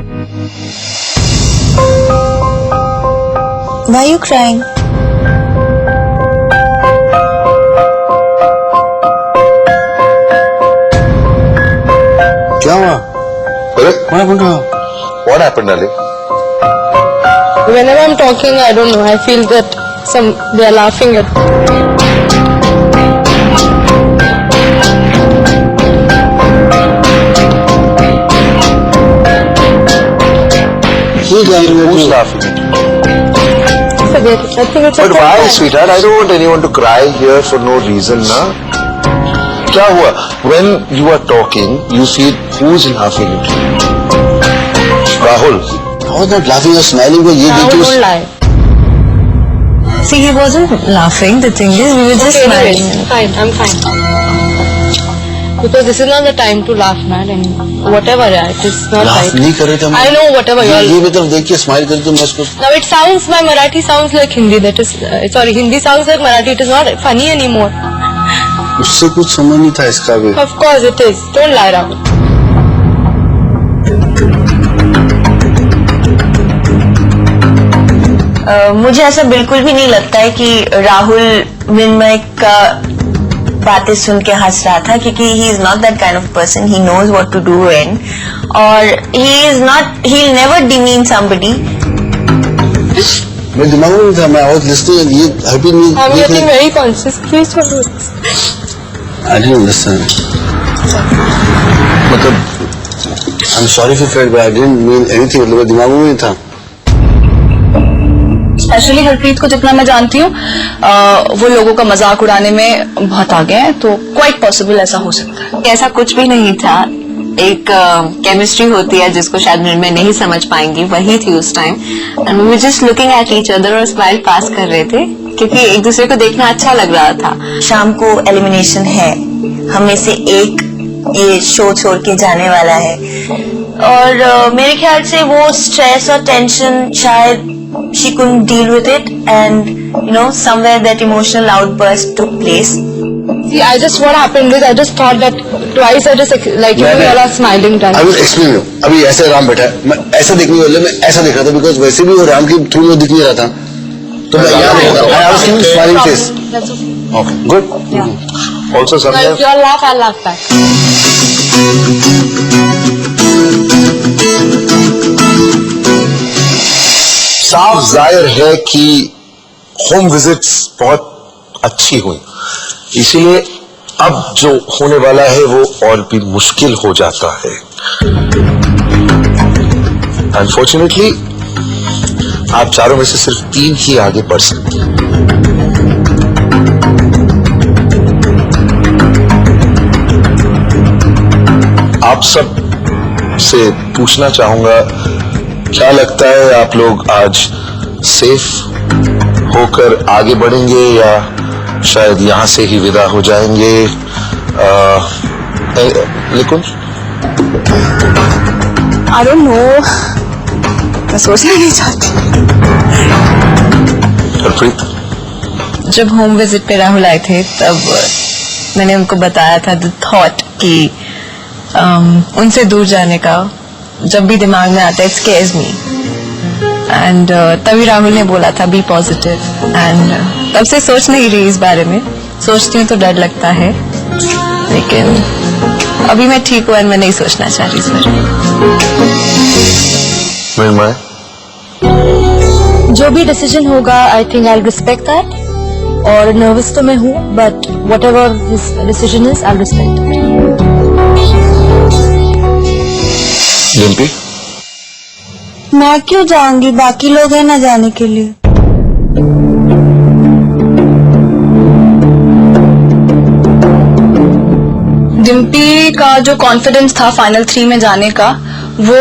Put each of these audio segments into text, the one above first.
Why are you crying? क्या हुआ? अरे What happened to her? what happened, Ali? Whenever I'm talking, I don't know, I feel that they are laughing at me. Who's laughing at Who's you? laughing? Forget it. I think it's But okay. why, sweetheart? I don't want anyone to cry here for no reason, na? क्या हुआ? When you are talking, you feel who's laughing at you? Rahul. I was not laughing or smiling, but you Rahul, did don't lie. See, he wasn't laughing. The thing is, we were just Okay, smiling. anyways, fine, I'm fine. Because this is not the time to laugh, man. And whatever, yeah, it is not laugh right. नहीं कर रहे थे हम। I know whatever you ये are. भी तरफ देख के स्माइल कर तो मैं उसको Now it sounds, my Marathi sounds like Hindi. That is, sorry, Hindi sounds like Marathi. It is not funny anymore. उससे कुछ समझ नहीं था इसका भी। Of course it is. Don't lie, Rahul. मुझे ऐसा बिल्कुल भी नहीं लगता है कि राहुल मिन्मय का बातें सुन के हंस रहा था, क्योंकि he is not that kind of person. He knows what to do when, और he is not, he will never demean somebody. मेरे दिमाग में नहीं था, मैं वाज लिस्निंग, ये हैप्पी I'm नहीं getting very conscious. Please don't do this. I didn't understand. मतलब I am sorry for failed, but I didn't mean anything. मतलब मेरे दिमाग में नहीं था. एक्चुअली हरप्रीत को जितना मैं जानती हूँ वो लोगों का मजाक उड़ाने में बहुत आगे हैं, तो क्वाइट पॉसिबल ऐसा हो सकता है. ऐसा कुछ भी नहीं था. एक केमिस्ट्री होती है जिसको शायद निर्मय नहीं समझ पाएंगी, वही थी उस time. And we were just looking at each other और स्माइल पास कर रहे थे, क्योंकि एक दूसरे को देखना अच्छा लग रहा था. शाम को एलिमिनेशन है, हमें से एक ये शो छोड़ के जाने वाला है, और मेरे ख्याल से वो स्ट्रेस और टेंशन शायद she couldn't deal with it, and you know, somewhere that emotional outburst took place. See, what happened is I just thought that twice I just like you all are smiling. I will explain you. अभी ऐसे राम बैठा है, मैं ऐसा देखने वाले मैं ऐसा देख रहा था, बिकॉज वैसे भी वो राम की थ्रू में दिख नहीं रहा था, तो मैं याद नहीं था. I was seeing smiling face. That's okay. Okay good. Also, Now, sometimes if you all laugh, I'll laugh back. साफ जाहिर है कि होम विजिट्स बहुत अच्छी हुई, इसीलिए अब जो होने वाला है वो और भी मुश्किल हो जाता है. अनफॉर्चुनेटली आप चारों में से सिर्फ 3 ही आगे बढ़ सकते हैं. आप सब से पूछना चाहूंगा, क्या लगता है आप लोग आज सेफ होकर आगे बढ़ेंगे या शायद यहाँ से ही विदा हो जाएंगे? लिकुन, आई डोंट नो, मैं सोचना नहीं चाहती. हरप्रीत, जब होम विजिट पे राहुल आए थे तब मैंने उनको बताया था द थॉट कि उनसे दूर जाने का जब भी दिमाग में आता है, इट स्केयर्स मी. एंड तभी राहुल ने बोला था बी पॉजिटिव, एंड तब से सोच नहीं रही इस बारे में. सोचती हूँ तो डर लगता है, लेकिन अभी मैं ठीक हूँ और मैं नहीं सोचना चाह रही इस बारे में. मैं जो भी डिसीजन होगा, I think I respect that. और नर्वस तो मैं हूँ, but what ever his decision is, I respect it. Dimpy, मैं क्यों जाऊंगी, बाकी लोग हैं ना जाने के लिए. डिम्पी का जो कॉन्फिडेंस था फाइनल 3 में जाने का, वो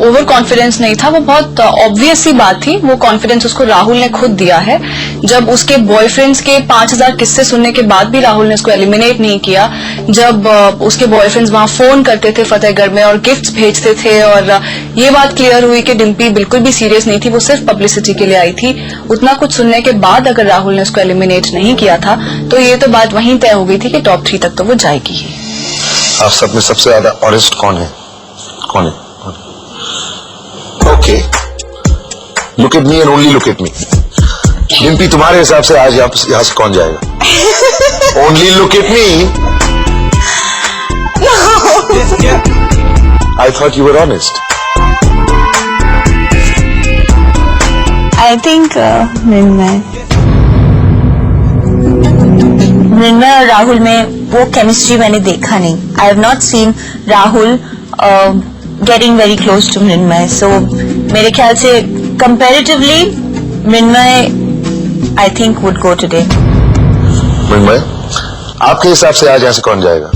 ओवर कॉन्फिडेंस नहीं था. वो बहुत ऑब्वियस सी बात थी. वो कॉन्फिडेंस उसको राहुल ने खुद दिया है. जब उसके बॉयफ्रेंड्स के 5000 किस्से सुनने के बाद भी राहुल ने उसको एलिमिनेट नहीं किया, जब उसके बॉयफ्रेंड्स वहां फोन करते थे फतेहगढ़ में और गिफ्ट्स भेजते थे, और ये बात क्लियर हुई कि डिम्पी बिल्कुल भी सीरियस नहीं थी, वो सिर्फ पब्लिसिटी के लिए आई थी. उतना कुछ सुनने के बाद अगर राहुल ने उसको एलिमिनेट नहीं किया था, तो ये तो बात वहीं तय हो गई थी कि टॉप 3 तक तो वो जाएगी ही. आप सब में सबसे ज्यादा ऑनेस्ट कौन है? कौन है? Okay, look at me and only look at me. Dimpy, तुम्हारे हिसाब से आज यहाँ से कौन जाएगा? Only look at me. I thought you were honest. I think Mrinmoy और राहुल में वो केमिस्ट्री मैंने देखा नहीं। I have not seen Rahul getting very close to Mrinmoy, so मेरे ख्याल से comparatively Mrinmoy I think would go today. Mrinmoy, आपके हिसाब से आज यहाँ से कौन जाएगा?